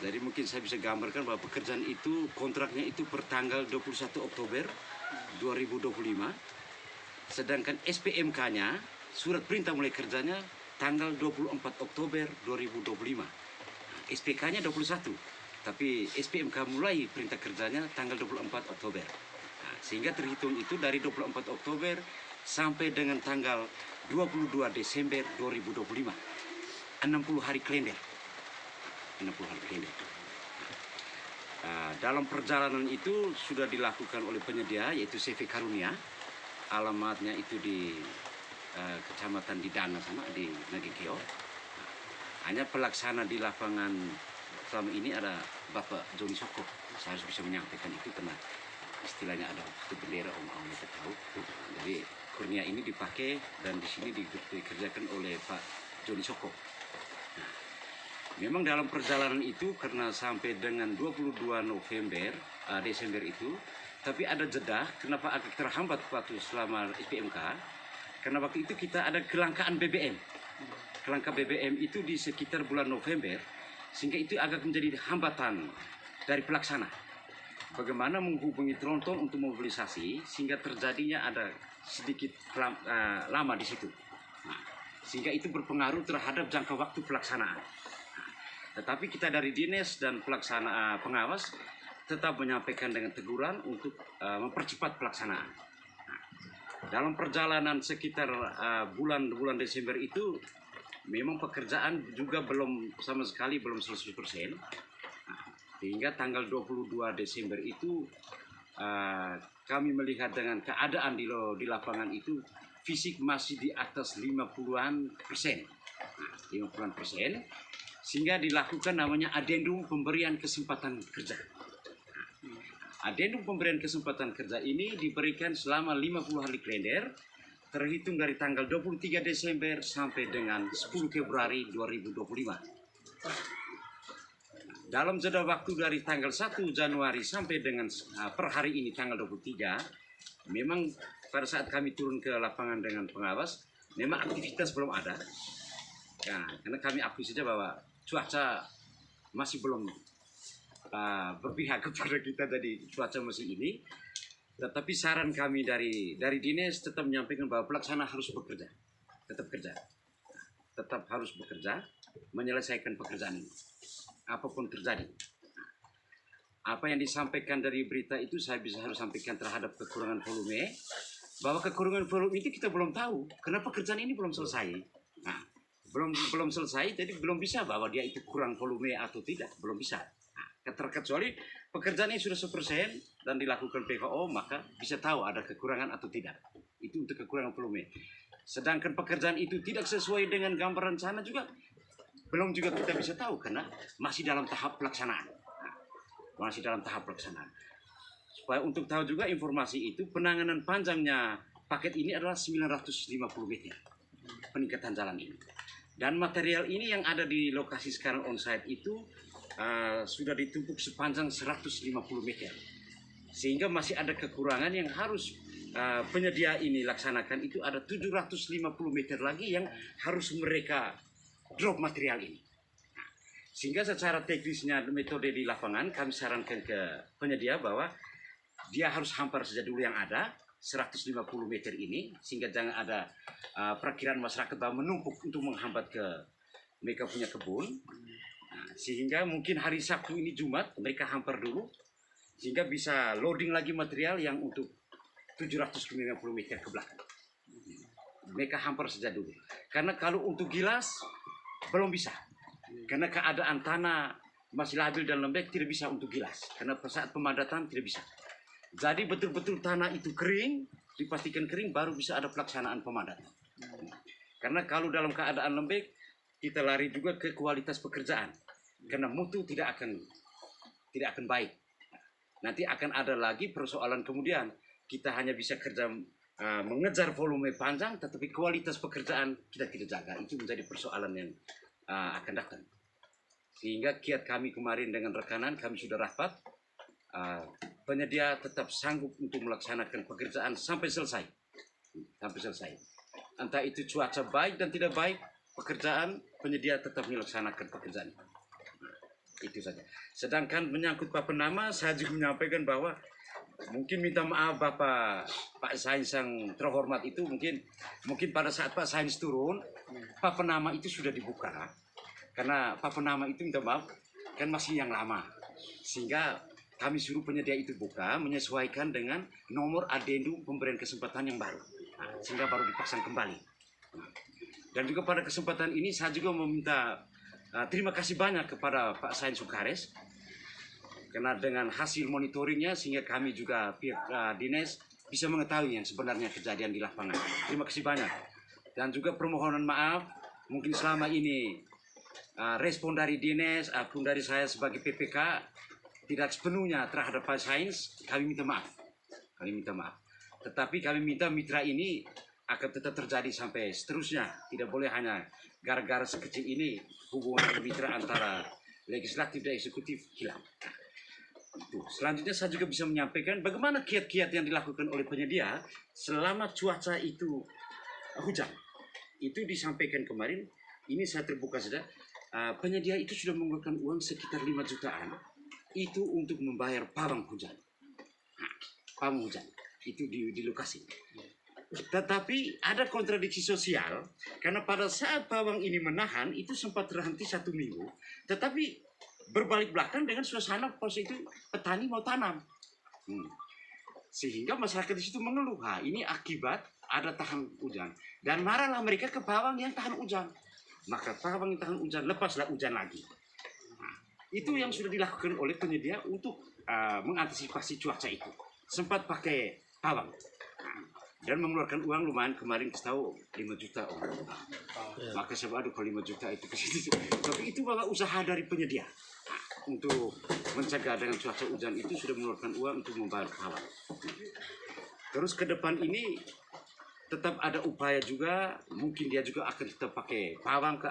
Jadi mungkin saya bisa gambarkan bahwa pekerjaan itu kontraknya itu per tanggal 21 Oktober 2025. Sedangkan SPMK-nya, surat perintah mulai kerjanya tanggal 24 Oktober 2025. SPK-nya 21, tapi SPMK mulai perintah kerjanya tanggal 24 Oktober. Sehingga terhitung itu dari 24 Oktober sampai dengan tanggal 22 Desember 2025. 60 hari kalender. 60 hari kalender. Dalam perjalanan itu sudah dilakukan oleh penyedia, yaitu CV Karunia. Alamatnya itu di kecamatan di Dana sana, di Nagekeo. Hanya pelaksana di lapangan selama ini ada Bapak Joni Soko. Saya harus bisa menyampaikan itu karena istilahnya ada itu bendera om kita tahu. Jadi kurnia ini dipakai dan di sini dikerjakan oleh Pak Joni Soko. Nah, memang dalam perjalanan itu karena sampai dengan 22 Desember itu, tapi ada jeda. Kenapa agak terhambat waktu selama SPMK? Karena waktu itu kita ada kelangkaan BBM. Kelangkaan BBM itu di sekitar bulan November, sehingga itu agak menjadi hambatan dari pelaksana. Bagaimana menghubungi Tronton untuk mobilisasi sehingga terjadinya ada sedikit lama di situ. Nah, sehingga itu berpengaruh terhadap jangka waktu pelaksanaan. Tetapi kita dari dinas dan pelaksana pengawas tetap menyampaikan dengan teguran untuk mempercepat pelaksanaan. Nah, dalam perjalanan sekitar bulan Desember itu memang pekerjaan juga belum sama sekali belum 100%. Nah, hingga tanggal 22 Desember itu kami melihat dengan keadaan di lapangan itu fisik masih di atas 50-an persen. Nah, 50-an persen. Sehingga dilakukan namanya adendum pemberian kesempatan kerja. Adendum pemberian kesempatan kerja ini diberikan selama 50 hari kalender, terhitung dari tanggal 23 Desember sampai dengan 10 Februari 2025. Dalam jeda waktu dari tanggal 1 Januari sampai dengan per hari ini tanggal 23, memang pada saat kami turun ke lapangan dengan pengawas, memang aktivitas belum ada. Nah, karena kami akui saja bahwa cuaca masih belum berpihak kepada kita, jadi cuaca masih ini. Tetapi saran kami dari dinas tetap menyampaikan bahwa pelaksana harus bekerja, tetap harus bekerja, menyelesaikan pekerjaan ini, apapun terjadi. Apa yang disampaikan dari berita itu saya harus sampaikan terhadap kekurangan volume, bahwa kekurangan volume itu kita belum tahu, karena pekerjaan ini belum selesai. Nah, belum selesai, jadi belum bisa bahwa dia itu kurang volume atau tidak, belum bisa. Terkecuali pekerjaannya sudah 100% dan dilakukan PKO, maka bisa tahu ada kekurangan atau tidak. Itu untuk kekurangan volume. Sedangkan pekerjaan itu tidak sesuai dengan gambaran rencana juga, belum juga kita bisa tahu karena masih dalam tahap pelaksanaan. Masih dalam tahap pelaksanaan. Supaya untuk tahu juga informasi itu, penanganan panjangnya paket ini adalah 950 meter peningkatan jalan ini. Dan material ini yang ada di lokasi sekarang onsite itu sudah ditumpuk sepanjang 150 meter, sehingga masih ada kekurangan yang harus penyedia ini laksanakan. Itu ada 750 meter lagi yang harus mereka drop material ini. Sehingga secara teknisnya metode di lapangan kami sarankan ke penyedia bahwa dia harus hampar saja dulu yang ada 150 meter ini, sehingga jangan ada perkiraan masyarakat bahwa menumpuk untuk menghambat ke mereka punya kebun. Nah, sehingga mungkin hari Sabtu ini Jumat mereka hampar dulu, sehingga bisa loading lagi material yang untuk 750 meter ke belakang. Mereka hampar saja dulu. Karena kalau untuk gilas belum bisa. Karena keadaan tanah masih labil dan lembek, tidak bisa untuk gilas. Karena saat pemadatan tidak bisa. Jadi betul-betul tanah itu kering, dipastikan kering, baru bisa ada pelaksanaan pemadatan. Karena kalau dalam keadaan lembek, kita lari juga ke kualitas pekerjaan, karena mutu tidak akan baik. Nanti akan ada lagi persoalan kemudian, kita hanya bisa kerja mengejar volume panjang, tetapi kualitas pekerjaan kita tidak jaga. Itu menjadi persoalan yang akan datang. Sehingga kiat kami kemarin dengan rekanan, kami sudah rapat, penyedia tetap sanggup untuk melaksanakan pekerjaan sampai selesai. Entah itu cuaca baik dan tidak baik, pekerjaan penyedia tetap melaksanakan pekerjaan. Itu saja. Sedangkan menyangkut Papenama, saya juga menyampaikan bahwa mungkin minta maaf Pak Sains yang terhormat itu mungkin pada saat Pak Sains turun, Papenama itu sudah dibuka. Karena Papenama itu minta maaf kan masih yang lama. Sehingga kami suruh penyedia itu buka menyesuaikan dengan nomor adendum pemberian kesempatan yang baru. Sehingga baru dipasang kembali. Dan juga pada kesempatan ini saya juga meminta terima kasih banyak kepada Pak Sains Sukares karena dengan hasil monitoringnya sehingga kami juga pihak dinas bisa mengetahui yang sebenarnya kejadian di lapangan. Terima kasih banyak. Dan juga permohonan maaf mungkin selama ini respon dari dinas pun dari saya sebagai PPK tidak sepenuhnya terhadap Pak Sains, kami minta maaf. Kami minta maaf. Tetapi kami minta mitra ini akan tetap terjadi sampai seterusnya. Tidak boleh hanya gara-gara sekecil ini hubungan mitra antara legislatif dan eksekutif hilang. Selanjutnya saya juga bisa menyampaikan bagaimana kiat-kiat yang dilakukan oleh penyedia selama cuaca itu hujan. Itu disampaikan kemarin, ini saya terbuka saja. Penyedia itu sudah mengeluarkan uang sekitar 5 jutaan itu untuk membayar pawang hujan. Pawang hujan itu di lokasi. Tetapi ada kontradiksi sosial karena pada saat pawang ini menahan itu sempat terhenti 1 minggu, tetapi berbalik belakang dengan suasana pas itu petani mau tanam, sehingga masyarakat di situ mengeluh, ini akibat ada tahan hujan dan marahlah mereka ke pawang yang tahan hujan, maka pawang yang tahan hujan lepaslah hujan lagi. Itu yang sudah dilakukan oleh penyedia untuk mengantisipasi cuaca itu, sempat pakai pawang. Dan mengeluarkan uang lumayan kemarin tahu 5 juta maka saya aduh kalau 5 juta itu ke situ. Tapi itu bahwa usaha dari penyedia untuk mencegah dengan cuaca hujan itu sudah mengeluarkan uang untuk membayar pawang. Terus ke depan ini tetap ada upaya juga, mungkin dia juga akan tetap pakai pawang ke